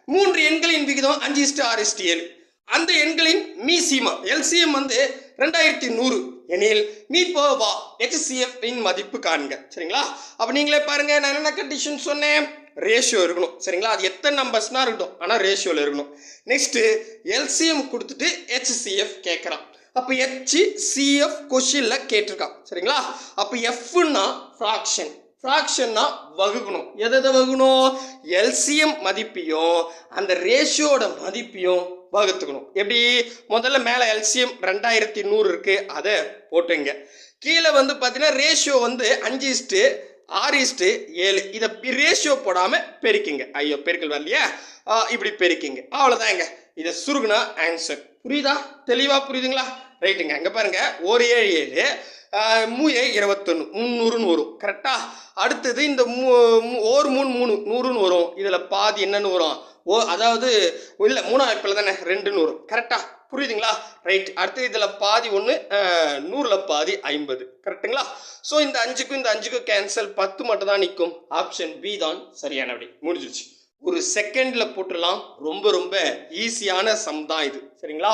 மூன்று எண்களின் விகிதம் 5:6:7. அந்த எண்களின் மீசிமா எல்சிஎம் வந்து 2100 எனில் மீபோவா HCF இன் மதிப்பு காண்க. சரிங்களா? அப்ப நீங்களே பாருங்க, நான் என்ன கண்டிஷன் சொன்னேன்? ரேஷியோ இருக்கணும். சரிங்களா? அது எத்தனை நம்பர்ஸ்னா இருக்கட்டும், ஆனால் ரேஷியோவில் இருக்கணும். நெக்ஸ்ட் எல்சிஎம் கொடுத்துட்டு HCF கேட்குறான். அப்போ HCF கொஷினில் கேட்டிருக்கான். சரிங்களா? அப்போ எஃப்னா ஃப்ராக்ஷன், ஃப்ராக்ஷன்னா வகுக்கணும். எதை வகுக்கணும்? எல்சிஎம் மதிப்பையும் அந்த ரேஷியோட மதிப்பையும் வகுத்துக்கணும். எப்படி? முதல்ல மேலே எல்சிஎம் 2100 இருக்கு, அதை போட்டுங்க. கீழே வந்து பார்த்தீங்கன்னா ரேஷியோ வந்து 5:6:7. இதை ரேஷியோ போடாமல் பெருக்கிங்க. ஐயோ பெருக்கல் வரலையா? இப்படி பெருக்கிங்க. அவ்வளோதாங்க. இதை சுருகுனா ஆன்சர். புரியுதா? தெளிவாக புரியுதுங்களா? ரைட்டுங்க. அங்கே பாருங்க, 177 21 300ன்னு வரும். கரெக்டா? அடுத்தது இந்த 100ன்னு வரும். இதில் பாதி என்னன்னு வரும்? அதாவது இல்லை, 3 வாய்ப்பில் தானே 2ன்னு வரும். கரெக்டா? புரியுதுங்களா? ரைட். அடுத்து இதில் பாதி 1, 100ல் பாதி 50. கரெக்டுங்களா? ஸோ இந்த 5க்கும் இந்த 5க்கும் கேன்சல், 10 மட்டும் தான் நிற்கும். ஆப்ஷன் பி தான் சரியான விடை. முடிஞ்சிருச்சு. ஒரு செகண்டில் போட்டுடலாம். ரொம்ப ரொம்ப ஈஸியான சம் தான் இது. சரிங்களா?